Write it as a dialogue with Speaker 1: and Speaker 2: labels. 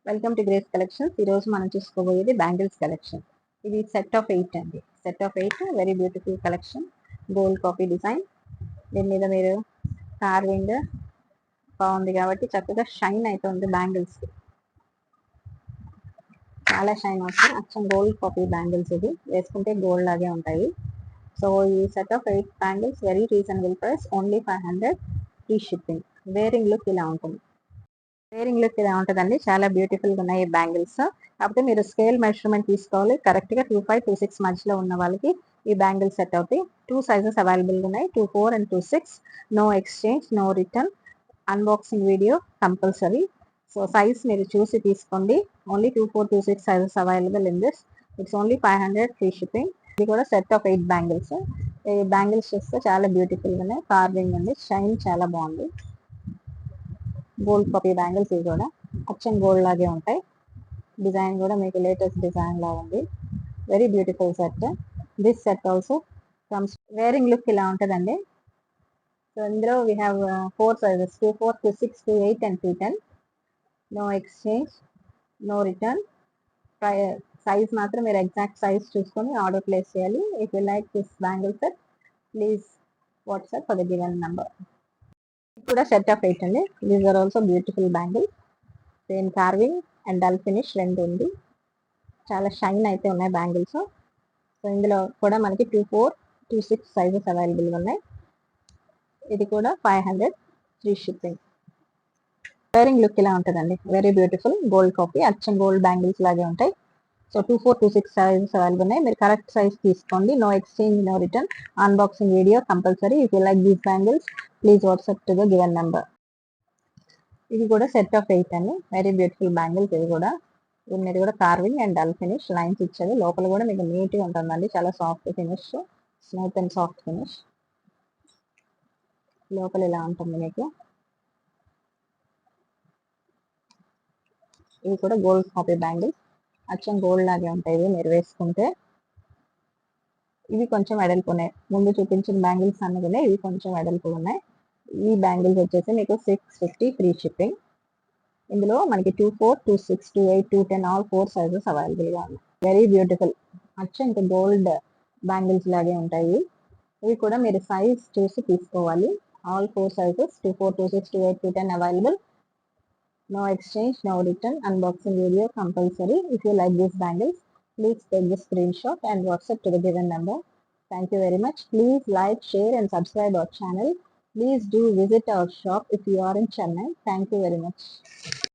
Speaker 1: Welcome to grace collections. ఈరోజు మనం చూసుకోబోయేది bangles collection. ఇది సెట్ ఆఫ్ 8 అండి. Set of 8 very beautiful collection. Gold copy design. దీని మీద మీరు కార్వింగ్ బాగుంది కాబట్టి చక్కగా షైన్ అవుతుంది బ్యాంగిల్స్. చాలా షైన్ వస్తుంది. అచ్చం గోల్డ్ కాపీ బ్యాంగిల్స్. ఇది వేసుకుంటే గోల్డ్ లాగే ఉంటాయి. సో ఈ set of 8 bangles very reasonable price, only 500 free shipping. Wearing look ఇలా ఉంటుంది. వేరింగ్ లుక్ ఇలా ఉంటుందండి. చాలా బ్యూటిఫుల్గా ఉన్నాయి ఈ బ్యాంగిల్స్. కాకపోతే మీరు స్కేల్ మెజర్మెంట్ తీసుకోవాలి. కరెక్ట్గా 25, 26 మధ్యలో ఉన్న వాళ్ళకి ఈ బ్యాంగిల్స్ సెట్ అవుతాయి. 2 సైజెస్ అవైలబుల్గా ఉన్నాయి, 24 and 26. No exchange, no return. Unboxing video compulsory. So size మీరు చూసి తీసుకోండి. Only 24, 26 sizes available in this. It's only 500 free shipping. ఇది కూడా సెట్ ఆఫ్ 8 బ్యాంగిల్స్. ఈ బ్యాంగిల్స్ చూస్తే చాలా బ్యూటిఫుల్గా ఉన్నాయి. కార్వింగ్ అండి, షైన్ చాలా బాగుంది. Gold copy bangles. ఇవి కూడా అచ్చం గోల్డ్ లాగే ఉంటాయి. డిజైన్ కూడా మీకు లేటెస్ట్ డిజైన్ లా ఉంది. Very beautiful set. This set also comes. Wearing look ఇలా ఉంటుందండి. సో ఇందులో we have 4 sizes, 24, 26, 28 and 210. No exchange, no return. Size మాత్రం మీరు ఎగ్జాక్ట్ సైజ్ చూసుకొని ఆర్డర్ ప్లేస్ చేయాలి. If you like this bangle set, please WhatsApp for the given number. కూడా set of 8 అండి. These are also beautiful bangle. Same carving and dull finish రెండు ఉంది. చాలా shine అయితే ఉన్నాయి బ్యాంగిల్స్. సో ఇందులో కూడా మనకి 24, 26 సైజెస్ అవైలబుల్గా ఉన్నాయి. ఇది కూడా 500 ఫ్రీ షిప్పింగ్. వేరింగ్ లుక్ ఇలా ఉంటుందండి. వెరీ బ్యూటిఫుల్ గోల్డ్ కాపీ, అచ్చం గోల్డ్ బ్యాంగిల్స్ లాగే ఉంటాయి. సో 24, 26 సైజెస్ అవైలబుల్ ఉన్నాయి. మీరు కరెక్ట్ సైజ్ తీసుకోండి. No exchange, no return. Unboxing video compulsory. If you like these bangles, please WhatsApp to the given number. ఇది కూడా సెట్ ఆఫ్ 8 అండి. Very beautiful bangles. ఇది కూడా దీని మీద కూడా carving and dull finish lines ఇచ్చేది. లోపల కూడా మీకు నీట్గా ఉంటుందండి. చాలా soft finish, smooth and soft finish. లోపల ఇలా ఉంటుంది మీకు. ఇవి కూడా గోల్డ్ కాపీ బ్యాంగిల్స్. అచ్చం గోల్డ్ లాగే ఉంటాయి ఇవి మీరు వేసుకుంటే. ఇవి కొంచెం వెడల్పు ఉన్నాయి. ముందు చూపించిన బ్యాంగిల్స్ అన్నీ కూడా ఇవి కొంచెం వెడల్పు ఉన్నాయి. ఈ బ్యాంగిల్స్ వచ్చేసి మీకు 650 ఫ్రీ షిప్పింగ్. ఇందులో మనకి 24, 26, 28, 210 ఆల్ 4 సైజెస్ అవైలబుల్గా ఉన్నాయి. వెరీ బ్యూటిఫుల్ అచ్చం ఇంకా గోల్డ్ బ్యాంగిల్స్ లాగే ఉంటాయి. ఇవి కూడా మీరు సైజ్ చూసి తీసుకోవాలి. All 4 sizes 24, 26, 28, 210 available. No exchange, no return. Unboxing video compulsory. If you like this bangles, please take the screenshot and WhatsApp to the given number. Thank you very much. Please like, share and subscribe our channel. Please do visit our shop if you are in Chennai. Thank you very much.